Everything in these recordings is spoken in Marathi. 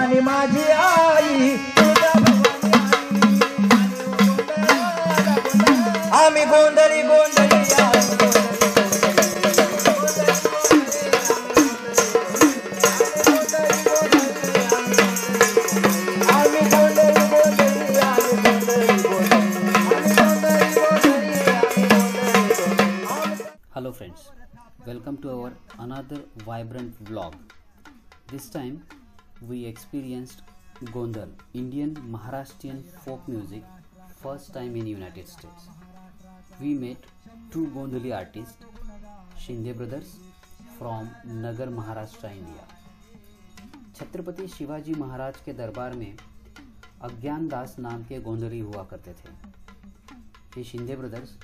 भवानी माझी आई, आम्ही गोंधळी गोंधळी Hello friends, welcome to our another vibrant vlog. This time we experienced Gondal, Indian Maharashtrian folk music, first time in United States. We met two Gondali artists, Shinde brothers from Nagar, Maharashtra, India. Chhatrapati Shivaji Maharaj के दरबार में अज्ञान दास नाम के गोंधली हुआ करते थे। ये शिंदे ब्रदर्स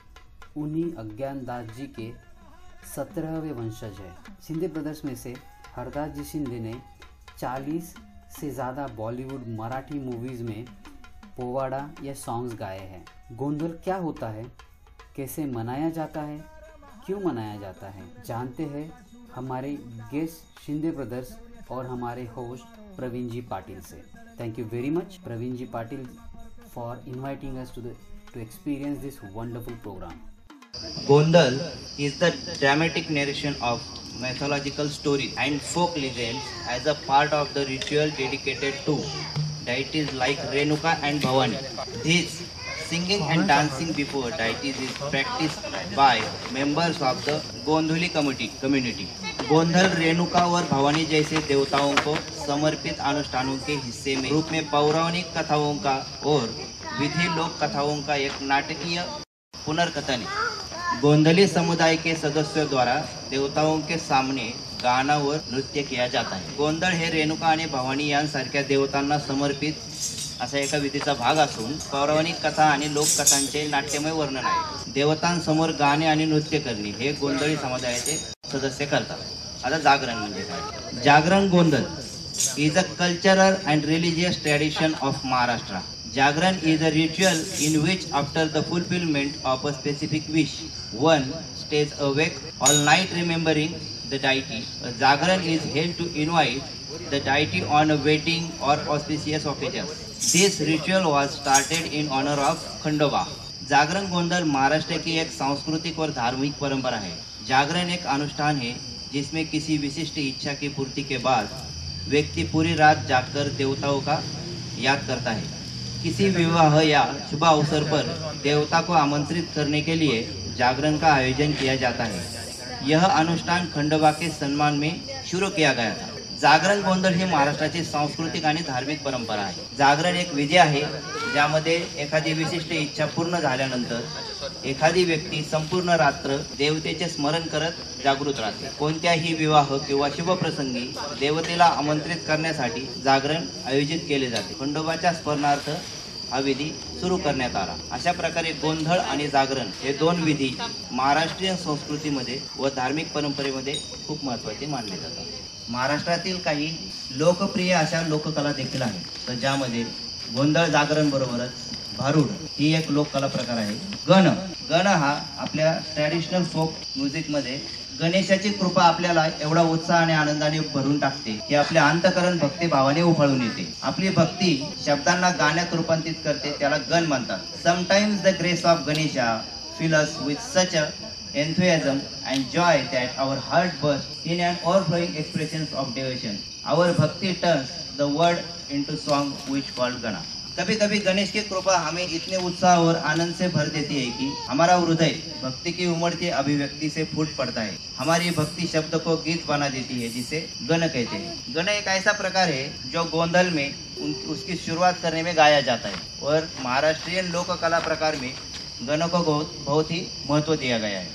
उन्हीं अज्ञान दास जी के 17वें वंशज है। शिंदे ब्रदर्स में से हरदास जी शिंदे ने 40 से ज़्यादा बॉलीवुड मराठी मूवीज़ में पोवाड़ा या सॉन्ग्स गाए हैं। गोंधल क्या होता है, कैसे मनाया जाता है, क्यों मनाया जाता है, जानते हैं हमारे गेस्ट शिंदे ब्रदर्स और हमारे होस्ट प्रवीण जी पाटिल से। Thank you very much Praveen ji Patil for inviting us to experience this wonderful program. Gondal is the dramatic narration of mythological stories and folk legends as a part of the ritual dedicated to deities like Renuka and Bhavani. This singing and dancing before deities is practiced by members of the Gondhali community. Gondhal Renuka और भवानी जैसे देवताओं को समर्पित अनुष्ठानों के हिस्से में रूप में पौराणिक कथाओं का और विधि लोक कथाओं का एक नाटकीय पुनर्कथन है। गोंधली समुदाय के सदस्यों द्वारा देवताओं के सामने गाना और नृत्य किया जाता है। गोंधळ हे रेणुका आणि भवानी यांसारख्या देवतांना समर्पित असा एका विधीचा भाग असून पौराणिक कथा आणि लोककथांचे नाट्यमय वर्णन आहे। देवतांसमोर गाणे आणि नृत्य करणे हे गोंधळी समुदायाचे सदस्य करतात। आता जागरण म्हणजे काय? Jagran Gondhal is a cultural and religious tradition of Maharashtra. Jagran is a ritual in which after the fulfillment of a specific wish, one stays awake all night remembering the deity. A Jagran is held to invite the deity on a wedding or auspicious occasions. This ritual was started in honor of Khandoba. जागरण गोंधल महाराष्ट्र की एक सांस्कृतिक और धार्मिक परंपरा है। जागरण एक अनुष्ठान है जिसमें किसी विशिष्ट इच्छा की पूर्ति के बाद व्यक्ति पूरी रात जागकर देवताओं का याद करता है। किसी विवाह या शुभ अवसर पर देवता को आमंत्रित करने के लिए जागरण का आयोजन किया जाता है। यह अनुष्ठान खंडोबा के सम्मान में शुरू किया गया था। जागरण गोंधळ ही महाराष्ट्राची सांस्कृतिक आणि धार्मिक परंपरा आहे। जागरण एक विधी आहे ज्यामध्ये एखादी विशिष्ट इच्छा पूर्ण झाल्यानंतर एखादी व्यक्ती संपूर्ण रात्र देवतेचे स्मरण करत जागृत राहते। कोणत्याही विवाह किंवा शुभ प्रसंगी देवतेला आमंत्रित करण्यासाठी जागरण आयोजित केले जाते। खंडोबाच्या स्मरणार्थ हा विधी सुरू करण्यात आला। अशा प्रकारे गोंधळ आणि जागरण हे दोन विधी महाराष्ट्रीयन संस्कृतीमध्ये व धार्मिक परंपरेमध्ये खूप महत्त्वाचे मानले जातात। महाराष्ट्रातील काही लोकप्रिय अशा लोककला देखील आहेत, तर ज्यामध्ये गोंधळ जागरण बरोबरच भारुड ही एक लोककला प्रकार आहे। गण हा आपल्या ट्रॅडिशनल फोक म्युझिकमध्ये गणेशाची कृपा आपल्याला एवढा उत्साह आणि आनंदाने भरून टाकते की आपल्या अंतःकरण भक्ती भावाने उफाळून येते। आपली भक्ती शब्दांना गाण्यात रूपांतरित करते, त्याला गण म्हणतात। Sometimes the grace of Ganesha fill us with such a enthusiasm and joy that our heart bursts in an overflowing expressions of devotion. Our bhakti turns the word into song which called Gana. कभी कभी गणेश की कृपा हमें इतने उत्साह और आनंद से भर देती है कि हमारा हृदय भक्ति की उमड़ती अभिव्यक्ति से फूट पड़ता है। हमारी भक्ति शब्द को गीत बना देती है, जिसे गण कहते हैं। गण एक ऐसा प्रकार है जो गोंधल में उसकी शुरुआत करने में गाया जाता है और महाराष्ट्रीयन लोककला प्रकार में गणों को बहुत ही महत्त्व दिया गया है।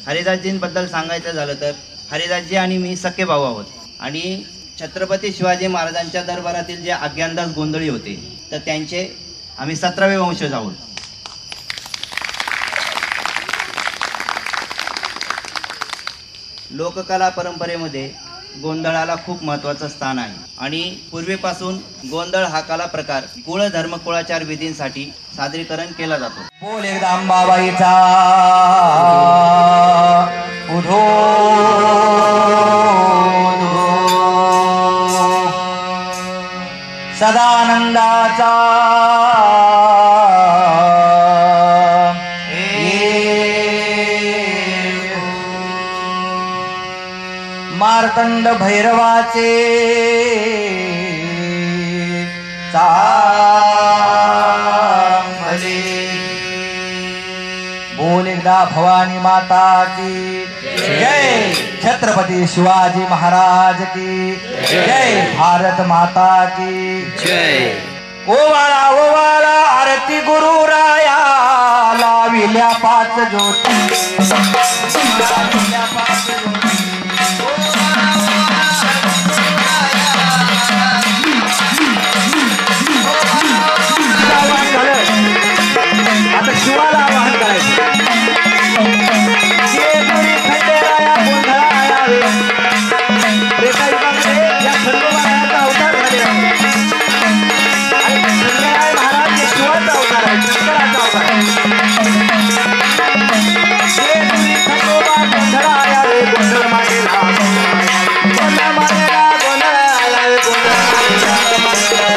हरिदासजींबद्दल सांगायचं झालं तर हरिदासजी आणि मी सख्खे भाऊ आहोत आणि छत्रपती शिवाजी महाराजांच्या दरबारातील जे अज्ञानदास गोंधळी होते तर त्यांचे आम्ही 17वे वंशज आहोत। लोककला परंपरेमध्ये गोंधळाला खूप महत्त्वाचं स्थान आहे आणि पूर्वीपासून गोंधळ हा कला प्रकार कुळ धर्मकुळाचार विधींसाठी सादरीकरण केला जातो। बोल एकदा अंबाबाईचा उधो मार्तंड भैरवाचे चांगले बोल एकदा भवानी माता की जय, छत्रपती शिवाजी महाराज की जय, भारत माता की जय. ओवाळा ओवाळा आरती गुरु राया लाविल्या 5 ज्योती लाविल्या 5 ज्योती. आता शिवाला आवाहन करायचं. जेजुरी खंडेराया गोंधळाया वे. त्रेता युगामध्ये या खंडोबारायाचा अवतार झालेला आहे. आणि खंडेराय महाराज हे शिवाचा अवतार आहे, शंकराचा अवतार आहे. जेजुरी खंडोबा गोंधळाया वे, गोंधळ मागेला गोंधळ मागेला गोंधळाया वे, गोंधळ मागेला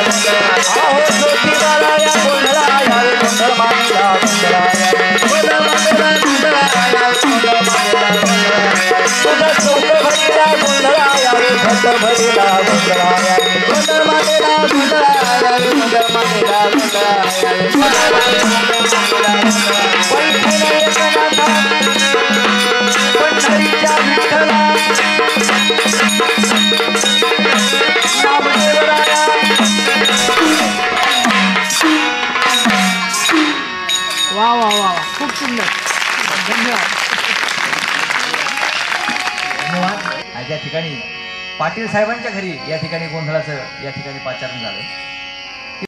अहो ज्योतिबाराया गोंधळाया वे, गोंधळ मागेला गोंधळाया वे, गोंधळ मागेला गोंधळाया वे, गोंधळ मागेला गोंधळाया. तुझं सोंग भरीला गोंधळाया वे, भट भरीला गोंधळाया वे, गोंधळ मागेला गोंधळाया वे, गोंधळ मागेला गोंधळाया वे, गोंधळ मागेला गोंधळाया वे. पैठण एकनाथा पंढरीच्या विठ्ठला नामदेवराया. वा वा वा, खूप सुंदर, धन्यवाद. धन्यवाद. आज या ठिकाणी पाटील साहेबांच्या घरी या ठिकाणी गोंधळाचं या ठिकाणी पाचारण झालं.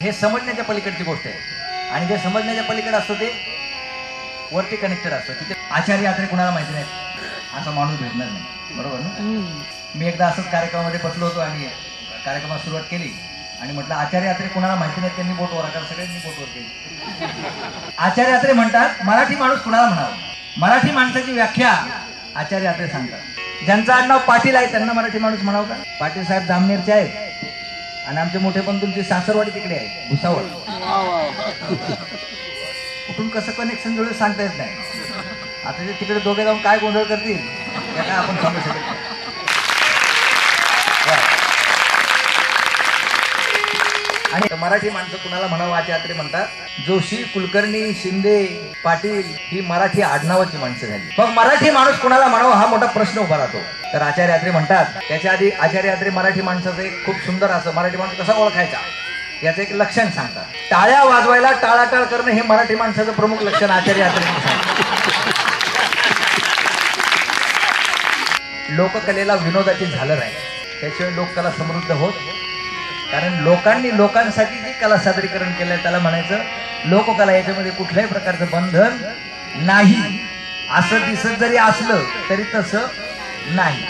हे समजण्याच्या पलीकडची गोष्ट आहे आणि जे समजण्याच्या पलीकडे असतं ते वरती कनेक्टेड असतं. तिथे आचार्य यात्रे कुणाला माहिती नाही असा माणूस भेटणार नाही, बरोबर ना. मी एकदा असंच कार्यक्रमामध्ये बसलो होतो आणि कार्यक्रमाला सुरुवात केली आणि म्हटलं आचार्य यात्रे कुणाला माहिती नाही, त्यांनी बोट वर कारण सगळ्यांनी बोट वर केली. आचार्य यात्रे म्हणतात मराठी माणूस कुणाला म्हणावं. मराठी माणसाची व्याख्या आचार्य यात्रे सांगतात. ज्यांचं आडनाव पाटील आहे त्यांना मराठी माणूस म्हणावं का. पाटील साहेब जामनेरचे आहेत आणि आमचे मोठे पण तुमची सासरवाडी तिकडे आहे भुसावळ. कुठून कसं कनेक्शन जुळलं सांगता येत नाही. आता ते तिकडे दोघे जाऊन काय गोंधळ करतील त्या काय आपण सांगू शकत नाही. आणि मराठी माणसं कुणाला म्हणावं आचार्य यात्रे म्हणतात. जोशी, कुलकर्णी, शिंदे, पाटील ही मराठी आडनावाची माणसं झाली. मग मराठी माणूस कुणाला म्हणावं हा मोठा प्रश्न उभा राहतो. तर आचार्य यात्रे म्हणतात त्याच्या आधी आचार्य यात्रे मराठी माणसाचं एक खूप सुंदर असं मराठी माणूस कसा ओळखायचा याचं एक लक्षण सांगतात. टाळ्या वाजवायला टाळाटाळ करणं हे मराठी माणसाचं प्रमुख लक्षण आचार्य यात्रे सांगतात. लोककलेला विनोदाची झालर आहे, त्याशिवाय लोककला समृद्ध होत. कारण लोकांनी लोकांसाठी जी कला सादरीकरण केलंय त्याला म्हणायचं लोककला. याच्यामध्ये कुठल्याही प्रकारचं बंधन नाही. असं दिसत जरी असलं तरी तसं नाही.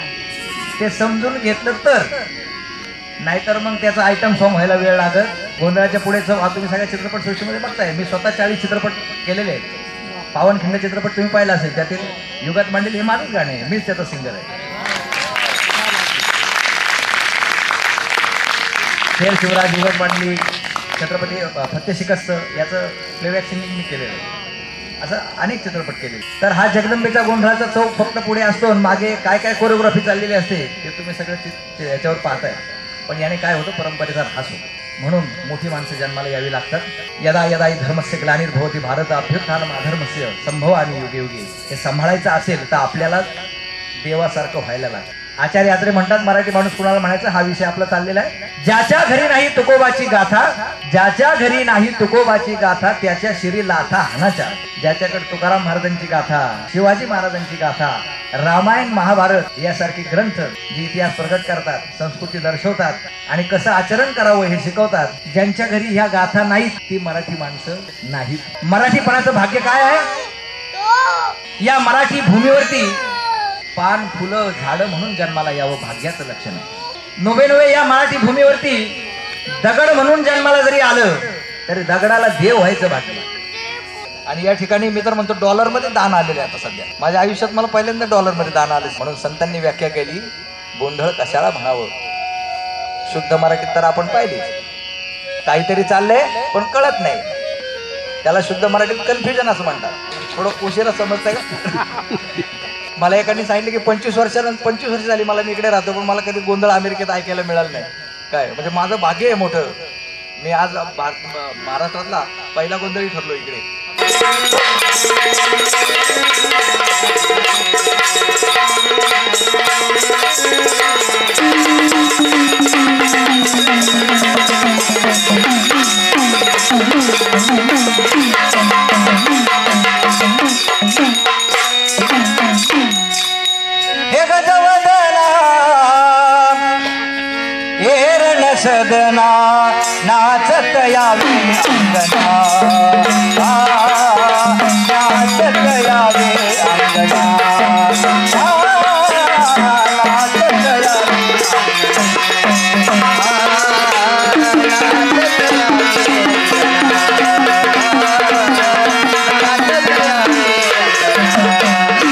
ते समजून घेतलं तर, नाहीतर मग त्याचा आयटम सॉन्ग व्हायला वेळ लागत. गोंधळाच्या पुढे तुम्ही सगळ्या चित्रपट सृष्टीमध्ये बघताय. मी स्वतः 40 चित्रपट केलेले आहेत. पावनखिंड चित्रपट तुम्ही पाहिला असेल, त्यातील युगात मांडलेले हे माझंच गाणे आहे, मीच त्याचा सिंगर आहे. खेळ शिवराज, युगत मांडली, छत्रपती फत्ते शिकस्त याचं प्लेबॅक सिंगिंग मी केलेलं आहे. असं अनेक चित्रपट केले. तर हा जगदंबेचा गोंधळाचा चौक फक्त पुढे असतो आणि मागे काय काय कोरिओग्राफी चाललेली असते ते तुम्ही सगळं याच्यावर पाहताय. पण याने काय होतं, परंपरेचा ऱ्हास होतो. म्हणून मोठी माणसं जन्माला यावी लागतात. यदा यदा हि धर्मस्य ग्लानिर्भवति भारत अभ्युत्थानम् अधर्मस्य संभवामि युगे युगे. हे सांभाळायचं असेल तर आपल्याला देवासारखं व्हायला लागतं. आचार्य यात्रे म्हणतात मराठी माणूस कुणाला म्हणायचं हा विषय आपला चाललेला आहे. ज्याच्या घरी नाही तुकोबाची गाथा, ज्याच्या घरी नाही तुकोबाची गाथा त्याच्या शिरी लाथा हाणाच्या. ज्याच्याकडे तुकाराम महाराजांची गाथा, शिवाजी महाराजांची गाथा, रामायण महाभारत यासारखे ग्रंथ जे इतिहास प्रगट करतात, संस्कृती दर्शवतात आणि कसं आचरण करावं हे शिकवतात, ज्यांच्या घरी ह्या गाथा नाहीत ती मराठी माणसं नाहीत. मराठीपणाचं भाग्य काय आहे. या मराठी भूमीवरती पान, फुलं, झाडं म्हणून जन्माला यावं भाग्याचं लक्षण आहे. नोवे नोवे या मराठी भूमीवरती दगड म्हणून जन्माला जरी आलं तरी दगडाला देव व्हायचं भाग्य. आणि या ठिकाणी मी तर म्हणतो डॉलरमध्ये दान आलेले आता सध्या. माझ्या आयुष्यात मला पहिल्यांदा डॉलरमध्ये दान आले. म्हणून संतांनी व्याख्या केली गोंधळ कशाला म्हणावं. शुद्ध मराठीत तर आपण पाहिलीच, काहीतरी चाललंय पण कळत नाही, त्याला शुद्ध मराठीत कन्फ्युजन असं म्हणतात. थोडं उशिरा समजतंय का. मला एकाने सांगितलं की 25 वर्ष झाली मला मी इकडे राहतो, पण मला कधी गोंधळ अमेरिकेत ऐकायला मिळालं नाही. काय म्हणजे माझं भाग्य आहे मोठं. मी आज महाराष्ट्रातला पहिला गोंधळी ठरलो इकडे. हे गजवदना एरण सदना नाचत यावे अंगना, नाचत यावे अंगना, नाचत यावे अंगना,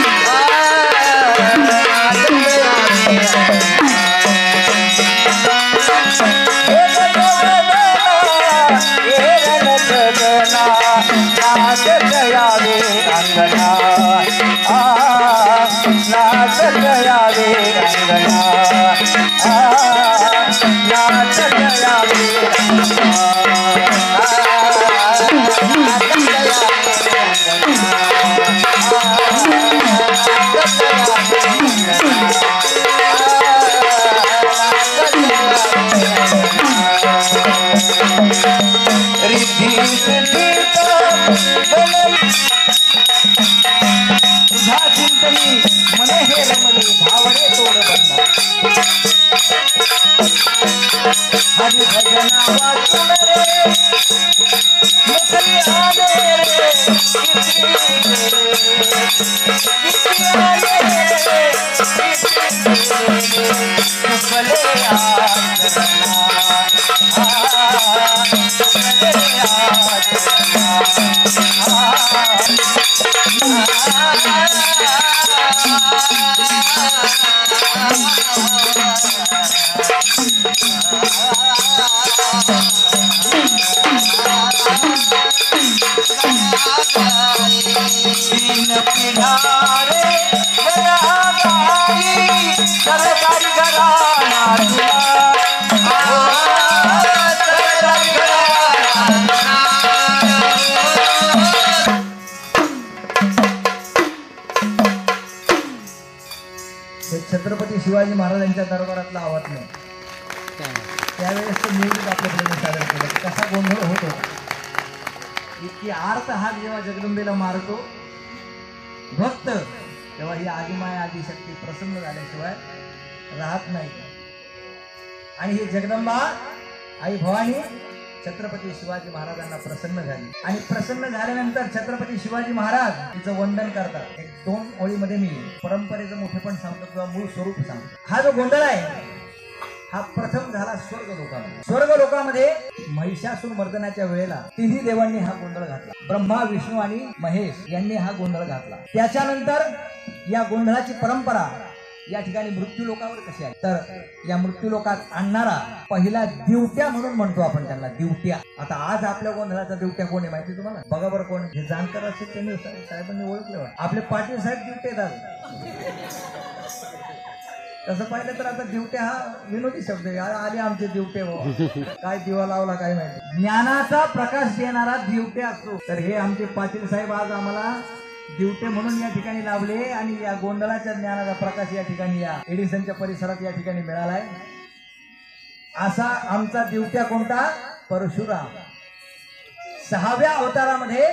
नाचत यावे अंगना, नाचत यावे तुझा चिंतनी मन हे रमले भावने तोड बंदा, हरी भजना वाचून रे मुखी आले रे, किती आले रे, सुफले तीन पिढारे सरकारी घराणा छत्रपती शिवाजी महाराजांच्या दरबारातला आवाज नाही. त्यावेळेस तो म्युझिक आपल्याकडे सादर केलं. कसा गोंधळ होतो, इतकी आर्त हाक जेव्हा जगदंबेला मारतो भक्त, तेव्हा ही आदिमाय आदिशक्ती प्रसन्न झाल्याशिवाय राहत नाही. आणि ही जगदंबा आई भवानी छत्रपती शिवाजी महाराजांना प्रसन्न झाली. आणि प्रसन्न झाल्यानंतर छत्रपती शिवाजी महाराज तिचं वंदन करतात. एक 2 ओळीमध्ये मी परंपरेचं मोठेपण सांगतो किंवा मूळ स्वरूप सांगतो. हा जो गोंधळ आहे हा प्रथम झाला स्वर्ग लोकांमध्ये. स्वर्ग लोकांमध्ये महिषासूर मर्दनाच्या वेळेला तिन्ही देवांनी हा गोंधळ घातला. ब्रह्मा, विष्णू आणि महेश यांनी हा गोंधळ घातला. त्याच्यानंतर या गोंधळाची परंपरा या ठिकाणी मृत्यू लोकावर कशी आहे, तर या मृत्यू लोकात आणणारा पहिला दिवट्या म्हणून म्हणतो आपण त्यांना, दिवट्या. आता आज आपल्या गोंधळाचा दिवट्या कोण आहे माहिती तुम्हाला? बघा बरं कोण. जे जाणकार असतील त्यांनी साहेबांनी ओळखले. आपले पाटील साहेब दिवटे येतात. तसं पाहिलं तर आता दिवट्या हा विनोदी शब्द आहे. आले आमचे दिवटे हो, काय दिवा लावला काय माहिती. ज्ञानाचा प्रकाश देणारा दिवटे असतो. तर हे आमचे पाटील साहेब आज आम्हाला दिवटे म्हणून या ठिकाणी लाभले. आणि या गोंधळाच्या ज्ञानाचा प्रकाश या ठिकाणी या एडिसनच्या परिसरात या ठिकाणी मिळालाय. असा आमचा दिवट्या कोणता? परशुराम. 6व्या अवतारामध्ये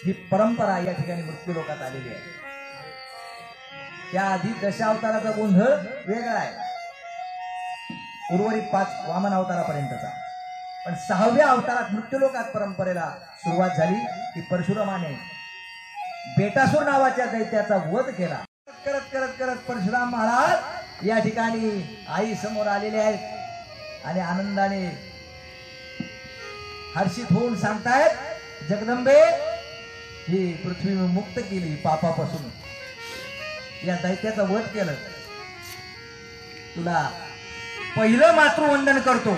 ही परंपरा या ठिकाणी मृत्यू लोकात आलेली आहे. त्याआधी दशावताराचा गोंधळ वेगळा आहे, उर्वरित 5 वामन अवतारापर्यंतचा. पण 6व्या अवतारात मृत्यूलोकात परंपरेला सुरुवात झाली की परशुरामाने बेटासूर नावाच्या दैत्याचा वध केला. करत करत करत परशुराम महाराज या ठिकाणी आई समोर आलेले आहेत आणि आनंदाने हर्षित होऊन सांगतायत, जगदंबे ही पृथ्वी मुक्त केली पापापासून, या दैत्याचं वध केलं, तुला पहिलं मातृवंदन करतो.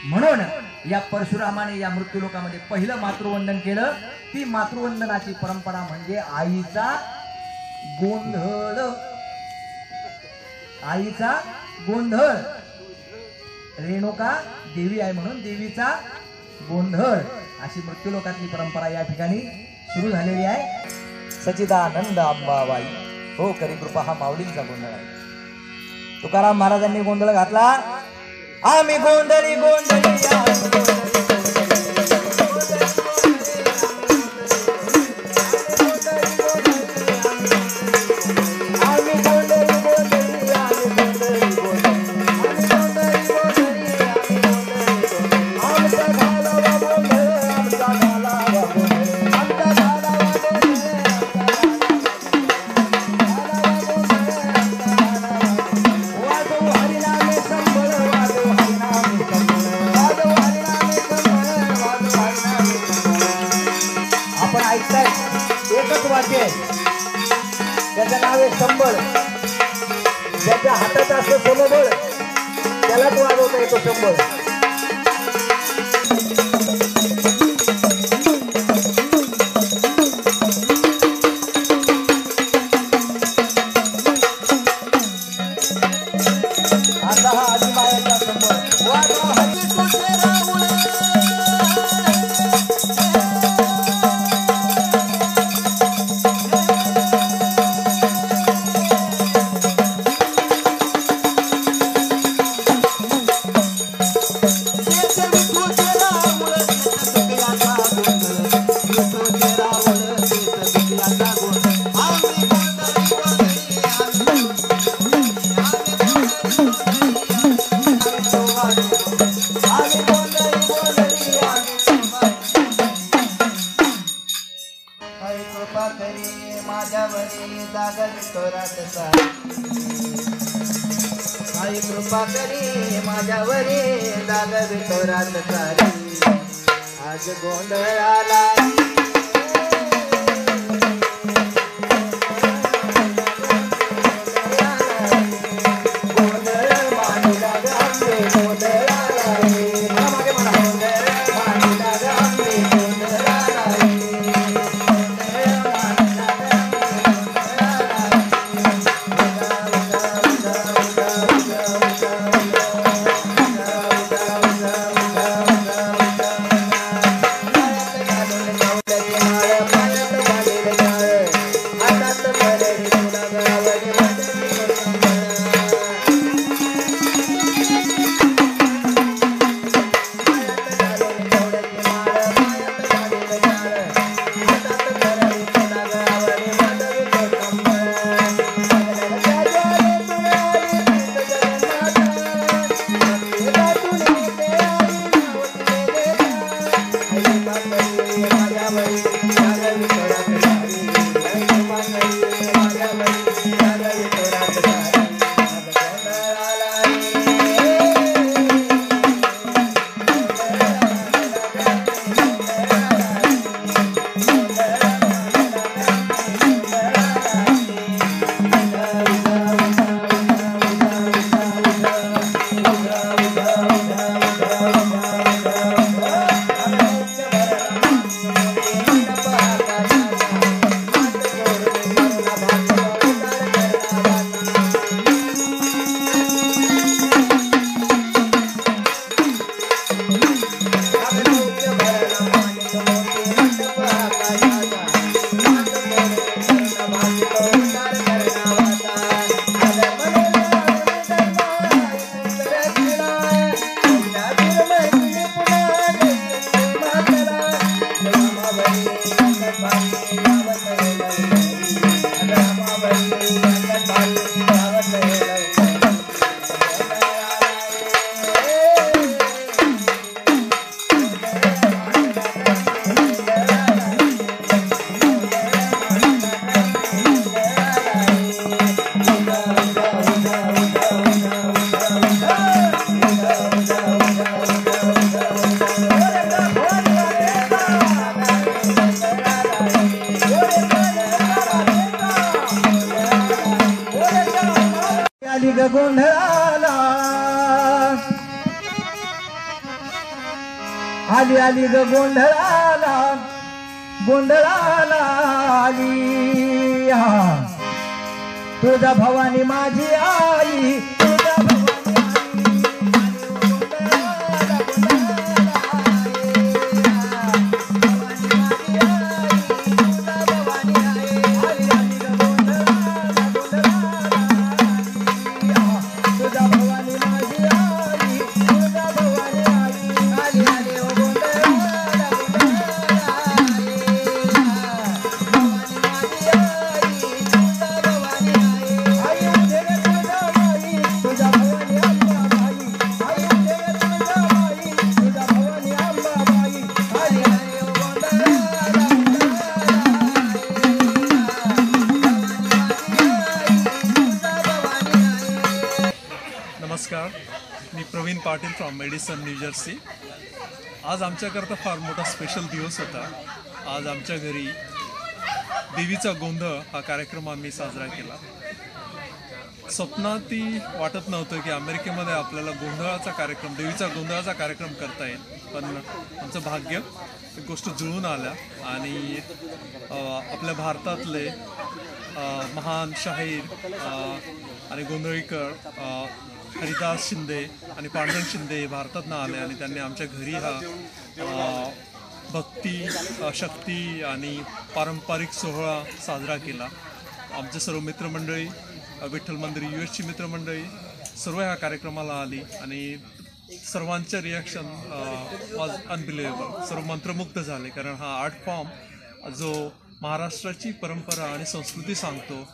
म्हणून या परशुरामाने या मृत्यूलोकामध्ये पहिलं मातृवंदन केलं. ती मातृवंदनाची परंपरा म्हणजे आईचा गोंधळ. आईचा गोंधळ. रेणुका देवी आहे म्हणून देवीचा गोंधळ अशी मृत्यूलोकातली परंपरा या ठिकाणी सुरू झालेली आहे. सच्चिदानंद अंबाबाई हो करी कृपा हा माऊलींचा गोंधळ आहे. तुकाराम महाराजांनी गोंधळ घातला. आम्ही गोंधळी गोंधळी त्याचं नाव आहे संबळ. ज्याच्या हातात असतं समबळ त्यालाच वाजवता येतो संबळ. असा हा आदिमायाचा संबळ. आई कृपा करी माझ्यावरी जाग वितोरात सारी. आज गोंधळाला गोंधळाला आली आली ग गोंधळाला गोंधळाला आली तुझा भवानी माझी आई तुझा भवानी नमस्कार, मी Praveen Patil from Madison New Jersey. आज आमच्याकरता फार मोठा स्पेशल दिवस होता. आज आमच्या घरी देवीचा गोंधळ हा कार्यक्रम आम्ही साजरा केला. स्वप्नातही वाटत नव्हतं की अमेरिकेमध्ये आपल्याला गोंधळाचा कार्यक्रम, देवीचा गोंधळाचा कार्यक्रम करता येईल. पण आमचं भाग्य एक गोष्ट जुळून आल्या आणि आपल्या भारतातले महान शाहीर आणि गोंधळीकर हरिदास शिंदे आणि पांडुरंग शिंदे भारतातनं आले आणि त्यांनी आमच्या घरी हा भक्ती, शक्ती आणि पारंपरिक सोहळा साजरा केला. आमचे सर्व मित्रमंडळी, विठ्ठल मंदिर US ची मित्रमंडळी सर्व ह्या कार्यक्रमाला आली आणि सर्वांचं रिॲक्शन वॉज अनबिलिव्हेबल. सर्व मंत्रमुग्ध झाले, कारण हा आर्ट फॉर्म जो महाराष्ट्राची परंपरा आणि संस्कृती सांगतो,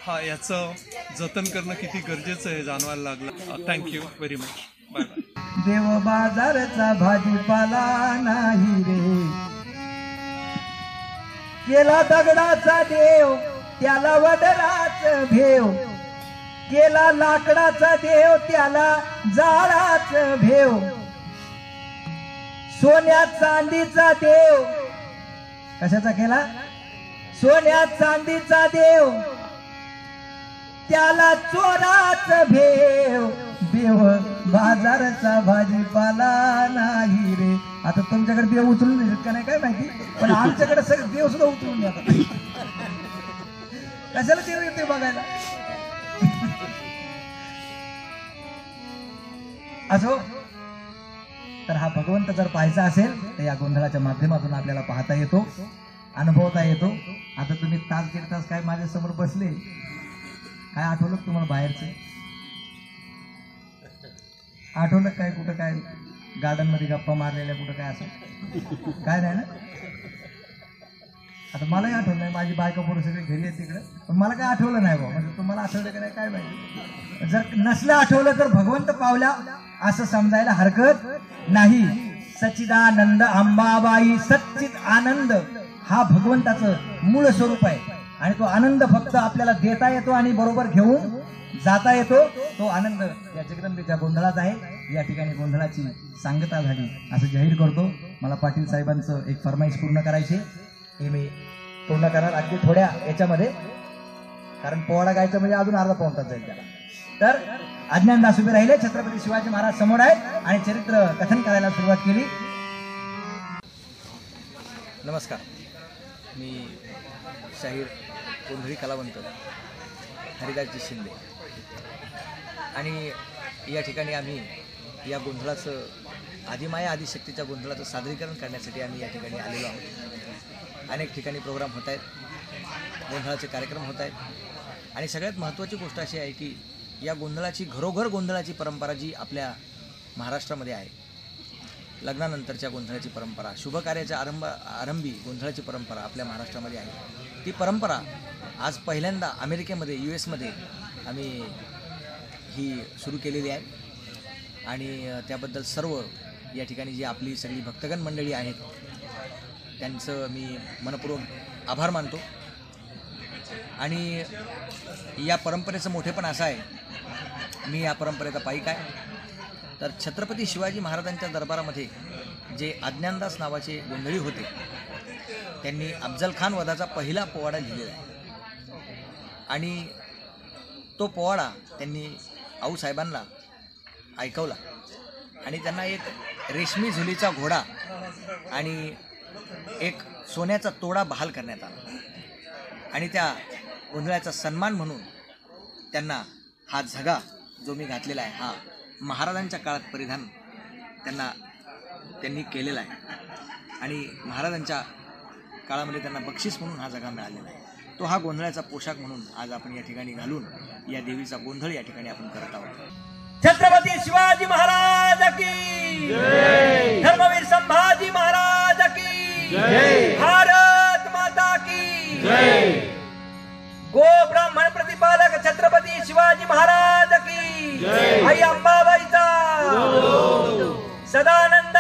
हा याचं जतन करणं किती गरजेचं आहे जाणवायला लागलं. Thank you very much. Bye bye. देव बाजारचा भाजीपाला नाही रे, केला दगडाचा देव त्याला वडराच भेव, केला लाकडाचा देव त्याला जाळाच भेव, सोन्या चांदीचा देव कशाचा केला? सोन्या चांदीचा देव त्याला चोराच भेव, देव बाजारचा भाजीपाला नाही रे. आता तुमच्याकडे देव उचलून येतात का नाही काय माहिती, पण आमच्याकडे सगळं देव सुद्धा उचलून येतात. कशाला देव येते बघायला. असो, तर हा भगवंत जर पाहायचा असेल तर या गोंधळाच्या माध्यमातून आपल्याला पाहता येतो, अनुभवता येतो. आता तुम्ही तास दीड तास काय माझ्या समोर बसले, काय आठवलं तुम्हाला बाहेरचं? आठवलं काय? कुठं काय गार्डन मध्ये गप्पा मारलेल्या, कुठं काय असं काय नाही ना? आता मलाही आठवलं नाही, माझी बायका पोरं सगळे घरी आहेत तिकडे, पण मला काय आठवलं नाही बाबा. म्हणजे तुम्हाला आठवलं का नाही काय माहिती. जर नसलं आठवलं तर भगवंत पावल्या असं समजायला हरकत नाही. सच्चिदानंद अंबाबाई सच्चित आनंद हा भगवंताचं मूळ स्वरूप आहे आणि तो आनंद फक्त आपल्याला देता येतो आणि बरोबर घेऊन जाता येतो. तो आनंद या जगदंबेच्या गोंधळात आहे. या ठिकाणी गोंधळाची सांगता झाली असं जाहीर करतो. मला पाटील साहेबांचं एक फरमाईश पूर्ण करायची, हे मी पूर्ण करणार अगदी थोड्या याच्यामध्ये, कारण पोवाडा गायचं म्हणजे अजून अर्धा पाऊण तास जाईल त्याला. तर अज्ञानदास उभे राहिले, छत्रपती शिवाजी महाराज समोर आहेत आणि चरित्र कथन करायला सुरुवात केली. नमस्कार, मी शाहीर गोंधळी कलावंत हरिदासजी शिंदे आणि या ठिकाणी आम्ही या गोंधळाचं आदिमाया आदिशक्तीच्या गोंधळाचं सादरीकरण करण्यासाठी आम्ही या ठिकाणी आलेलो आहोत. अनेक ठिकाणी प्रोग्राम होत आहेत, गोंधळाचे कार्यक्रम होत आहेत आणि सगळ्यात महत्त्वाची गोष्ट अशी आहे की या गोंधळाची घरोघर गोंधळाची परंपरा जी आपल्या महाराष्ट्रामध्ये आहे, लग्नानंतरच्या गोंधळाची परंपरा, शुभकार्याच्या आरंभी गोंधळाची परंपरा आपल्या महाराष्ट्रामध्ये आहे. ती परंपरा आज पहिल्यांदा अमेरिकेमध्ये US मध्ये आम्ही ही सुरू केलेली आहे आणि त्याबद्दल सर्व या ठिकाणी जी आपली सगळी भक्तगण मंडळी आहेत त्यांचं मी मनपूर्वक आभार मानतो. आणि या परंपरेचं मोठेपण असं आहे, मी या परंपरेचा पाईक आहे. तर छत्रपती शिवाजी महाराजांच्या दरबारामध्ये जे अज्ञानदास नावाचे गोंधळी होते त्यांनी अफजल खान वधाचा पहिला पोवाडा लिहिलेला आहे आणि तो पोवाडा त्यांनी आऊसाहेबांना ऐकवला आणि त्यांना एक रेशमी झुलीचा घोडा आणि एक सोन्याचा तोडा बहाल करण्यात आला आणि त्या गोंधळाचा सन्मान म्हणून त्यांना हा झगा जो मी घातलेला आहे हा महाराजांच्या काळात परिधान त्यांनी केलेला आहे आणि महाराजांच्या काळामध्ये त्यांना बक्षीस म्हणून हा झगा मिळालेला आहे. तो हा गोंधळाचा पोशाख म्हणून आज आपण या ठिकाणी घालून या देवीचा गोंधळ या ठिकाणी आपण करत आहोत. छत्रपती शिवाजी महाराज की जय, धर्मवीर संभाजी महाराज की जय, भारत माता की जय, गो ब्राह्मण प्रतिपालक छत्रपती शिवाजी महाराज की जय, आई अंबाबाईचा सदानंद